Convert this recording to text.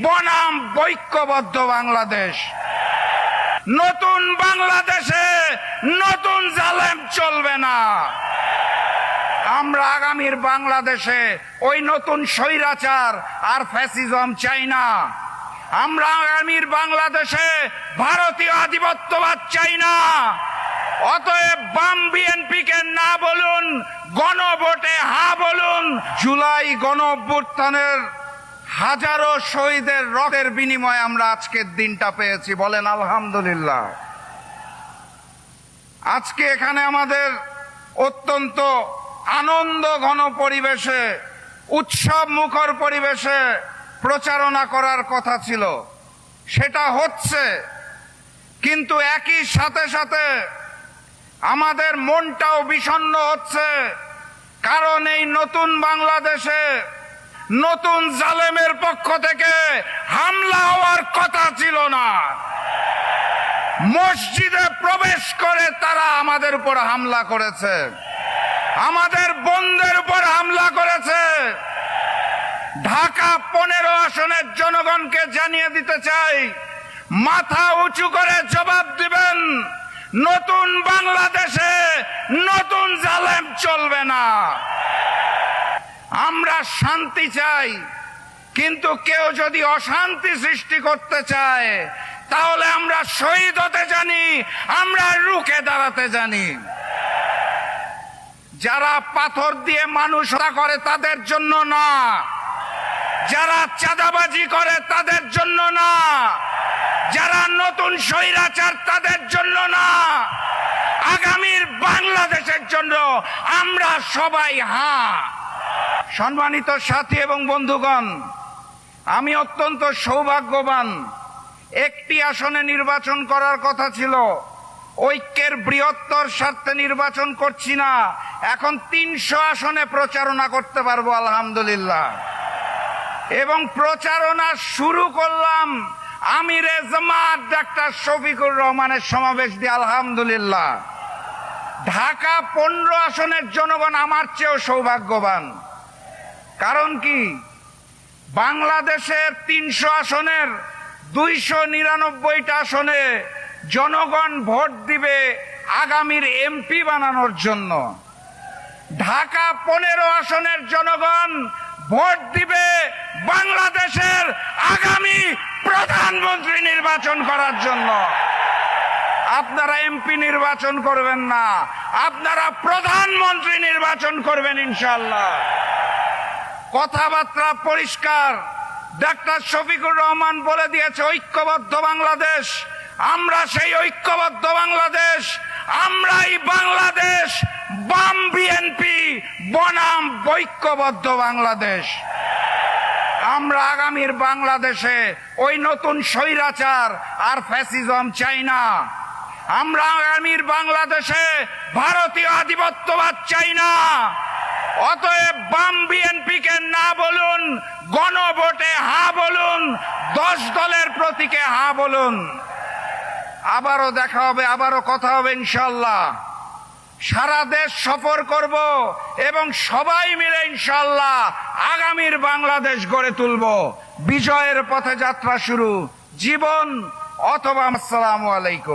বনাম ঐক্যবদ্ধ বাংলাদেশ। নতুন বাংলাদেশে নতুন জালেম চলবে না। আমরা আগামীর বাংলাদেশে ওই নতুন স্বৈরাচার আর ফ্যাসিজম চাই না। আমরা আগামীর বাংলাদেশে ভারতীয় আধিপত্যবাদ চাই না। অতএব বাম বিএনপিকে না বলুন, গণভোটে হা বলুন। জুলাই গণঅভ্যুত্থানের হাজারো শহীদের রক্তের বিনিময়ে আমরা আজকের দিনটা পেয়েছি, বলেন আলহামদুলিল্লাহ। আজকে এখানে আমাদের অত্যন্ত আনন্দ ঘন পরিবেশে, উৎসব মুখর পরিবেশে প্রচারণা করার কথা ছিল, সেটা হচ্ছে। কিন্তু একই সাথে সাথে আমাদের মনটাও বিষণ্ণ হচ্ছে, কারণ এই নতুন বাংলাদেশে নতুন জালেমের পক্ষ থেকে হামলা হওয়ার কথা ছিল না। মসজিদে প্রবেশ করে তারা আমাদের উপর হামলা করেছে, আমাদের বোনদের উপর হামলা করেছে। ঢাকা 15 আসনের জনগণকে জানিয়ে দিতে চাই, মাথা উঁচু করে জবাব দিবেন। নতুন বাংলাদেশে নতুন জালেম চলবে না। আমরা শান্তি চাই, কিন্তু কেউ যদি অশান্তি সৃষ্টি করতে চায় তাহলে আমরা শহীদ হতে জানি, আমরা রুখে দাঁড়াতে জানি। যারা পাথর দিয়ে মানুষ হত্যা করে তাদের জন্য না, যারা চাঁদাবাজি করে তাদের জন্য না, যারা নতুন স্বৈরাচার তাদের জন্য না, আগামীর বাংলাদেশের জন্য আমরা সবাই হ্যাঁ। সম্মানিত সাথী এবং বন্ধুগণ, আমি অত্যন্ত সৌভাগ্যবান। একটি আসনে নির্বাচন করার কথা ছিল, ঐক্যের বৃহত্তর স্বার্থে নির্বাচন করছি না। এখন 300 আসনে প্রচারণা করতে পারবো আলহামদুলিল্লাহ। এবং প্রচারণা শুরু করলাম আমিরে জামাত ডাক্তার শফিকুর রহমানের সমাবেশ দিয়ে আলহামদুলিল্লাহ। ঢাকা 15 আসনের জনগণ আমার চেয়েও সৌভাগ্যবান। কারণ কি, বাংলাদেশের 300 আসনের 299টা আসনে জনগণ ভোট দিবে আগামীর এমপি বানানোর জন্য। ঢাকা 15 আসনের জনগণ ভোট দিবে বাংলাদেশের আগামী প্রধানমন্ত্রী নির্বাচন করার জন্য। আপনারা এমপি নির্বাচন করবেন না, আপনারা প্রধানমন্ত্রী নির্বাচন করবেন ইনশাআল্লাহ। কথাবার্তা পরিষ্কার। ডাক্তার শফিকুর রহমান বলে দিয়েছে ঐক্যবদ্ধ বাংলাদেশ। আমরা সেই ঐক্যবদ্ধ বাংলাদেশ, আমরাই বাংলাদেশ। বাম বিএনপি বনাম ঐক্যবদ্ধ বাংলাদেশ। আমরা আগামীর বাংলাদেশে ওই নতুন স্বৈরাচার আর ফ্যাসিজম চাই না। আমরা আগামীর বাংলাদেশে ভারতীয় আধিপত্যবাদ চাই না। অতএব বাম বিএনপিকে না বলুন, গণভোটে হা বলুন, 10 দলের প্রতীকে হা বলুন। আবারও দেখা হবে, আবারও কথা হবে ইনশাআল্লাহ। সারা দেশ সফর করব এবং সবাই মিলে ইনশাআল্লাহ আগামীর বাংলাদেশ গড়ে তুলব। বিজয়ের পথে যাত্রা শুরু, জীবন অথবা। আসসালামু আলাইকুম।